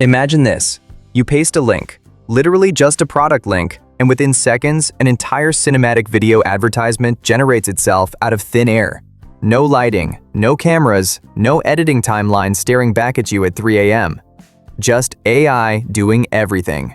Imagine this. You paste a link, literally just a product link, and within seconds, an entire cinematic video advertisement generates itself out of thin air. No lighting, no cameras, no editing timeline staring back at you at 3 a.m. Just AI doing everything.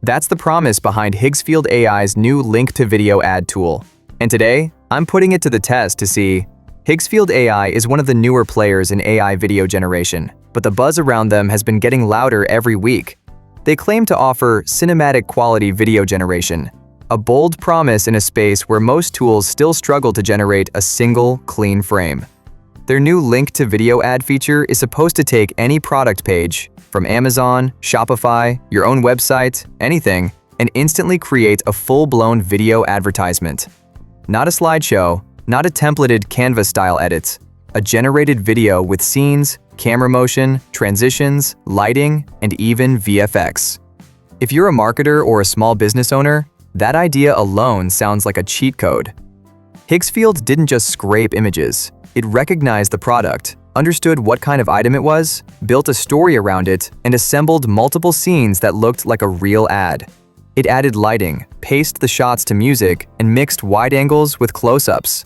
That's the promise behind Higgsfield AI's new link-to-video ad tool. And today, I'm putting it to the test to see. Higgsfield AI is one of the newer players in AI video generation, but the buzz around them has been getting louder every week. They claim to offer cinematic quality video generation, a bold promise in a space where most tools still struggle to generate a single, clean frame. Their new link-to-video ad feature is supposed to take any product page, from Amazon, Shopify, your own website, anything, and instantly create a full-blown video advertisement. Not a slideshow, not a templated Canva-style edit, a generated video with scenes, camera motion, transitions, lighting, and even VFX. If you're a marketer or a small business owner, that idea alone sounds like a cheat code. Higgsfield didn't just scrape images. It recognized the product, understood what kind of item it was, built a story around it, and assembled multiple scenes that looked like a real ad. It added lighting, paced the shots to music, and mixed wide angles with close-ups.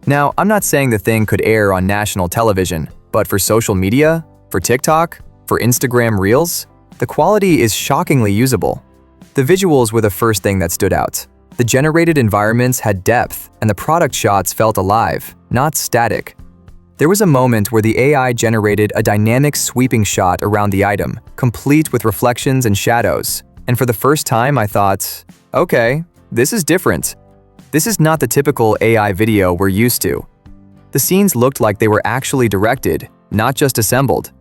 Now, I'm not saying the thing could air on national television, but for social media, for TikTok, for Instagram Reels, the quality is shockingly usable. The visuals were the first thing that stood out. The generated environments had depth, and the product shots felt alive, not static. There was a moment where the AI generated a dynamic sweeping shot around the item, complete with reflections and shadows. And for the first time, I thought, okay, this is different. This is not the typical AI video we're used to. The scenes looked like they were actually directed, not just assembled.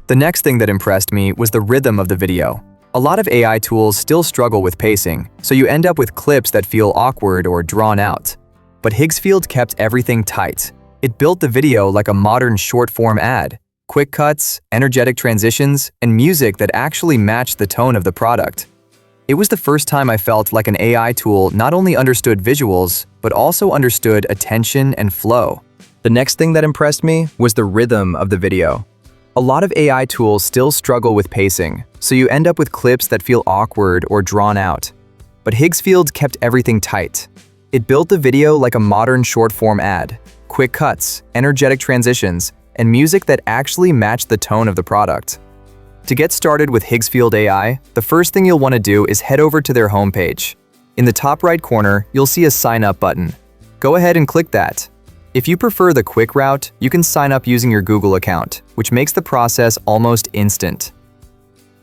The next thing that impressed me was the rhythm of the video. A lot of AI tools still struggle with pacing, so you end up with clips that feel awkward or drawn out. But Higgsfield kept everything tight. It built the video like a modern short-form ad, quick cuts, energetic transitions, and music that actually matched the tone of the product. It was the first time I felt like an AI tool not only understood visuals, but also understood attention and flow. The next thing that impressed me was the rhythm of the video. A lot of AI tools still struggle with pacing, so you end up with clips that feel awkward or drawn out. But Higgsfield kept everything tight. It built the video like a modern short-form ad, quick cuts, energetic transitions, and music that actually matched the tone of the product. To get started with Higgsfield AI, the first thing you'll want to do is head over to their homepage. In the top right corner, you'll see a sign up button. Go ahead and click that. If you prefer the quick route, you can sign up using your Google account, which makes the process almost instant.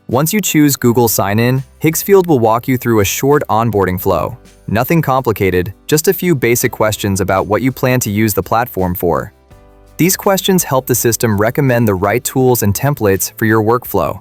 Once you choose Google Sign-In, Higgsfield will walk you through a short onboarding flow. Nothing complicated, just a few basic questions about what you plan to use the platform for. These questions help the system recommend the right tools and templates for your workflow.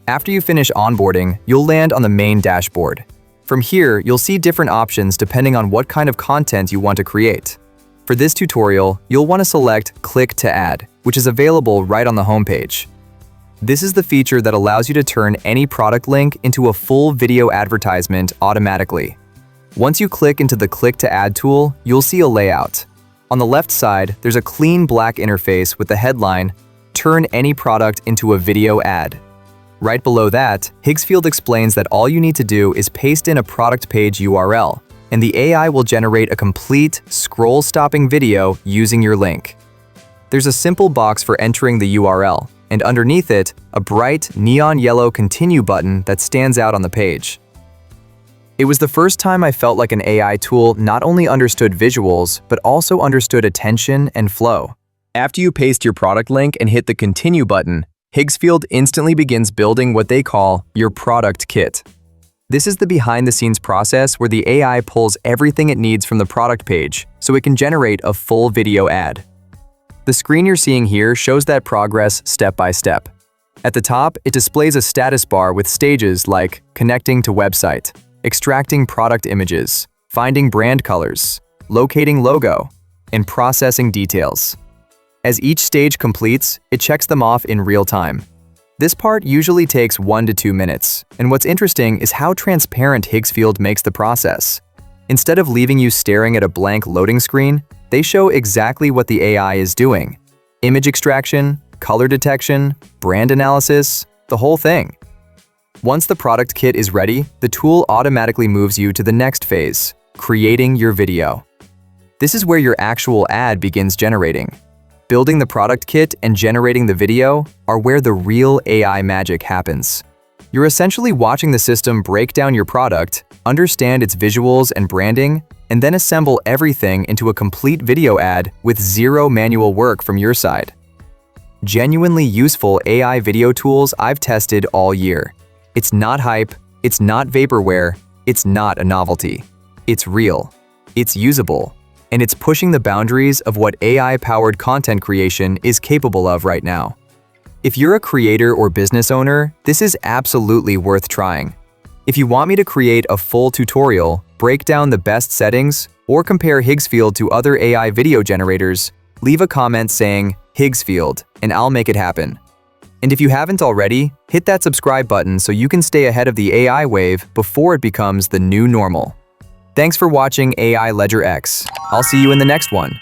After you finish onboarding, you'll land on the main dashboard. From here, you'll see different options depending on what kind of content you want to create. For this tutorial, you'll want to select Click to Add, which is available right on the homepage. This is the feature that allows you to turn any product link into a full video advertisement automatically. Once you click into the Click to Add tool, you'll see a layout. On the left side, there's a clean black interface with the headline, Turn any product into a video ad. Right below that, Higgsfield explains that all you need to do is paste in a product page URL, and the AI will generate a complete, scroll-stopping video using your link. There's a simple box for entering the URL, and underneath it, a bright, neon yellow Continue button that stands out on the page. It was the first time I felt like an AI tool not only understood visuals, but also understood attention and flow. After you paste your product link and hit the Continue button, Higgsfield instantly begins building what they call your product kit. This is the behind-the-scenes process where the AI pulls everything it needs from the product page so it can generate a full video ad. The screen you're seeing here shows that progress step by step. At the top, it displays a status bar with stages like connecting to website, extracting product images, finding brand colors, locating logo, and processing details. As each stage completes, it checks them off in real time. This part usually takes 1 to 2 minutes, and what's interesting is how transparent Higgsfield makes the process. Instead of leaving you staring at a blank loading screen, they show exactly what the AI is doing. Image extraction, color detection, brand analysis, the whole thing. Once the product kit is ready, the tool automatically moves you to the next phase, creating your video. This is where your actual ad begins generating. Building the product kit and generating the video are where the real AI magic happens. You're essentially watching the system break down your product, understand its visuals and branding, and then assemble everything into a complete video ad with zero manual work from your side. Genuinely useful AI video tools I've tested all year. It's not hype, it's not vaporware, it's not a novelty. It's real, it's usable, and it's pushing the boundaries of what AI-powered content creation is capable of right now. If you're a creator or business owner, this is absolutely worth trying. If you want me to create a full tutorial, break down the best settings, or compare Higgsfield to other AI video generators, leave a comment saying Higgsfield, and I'll make it happen. And if you haven't already, hit that subscribe button so you can stay ahead of the AI wave before it becomes the new normal. Thanks for watching AI LedgerX. I'll see you in the next one.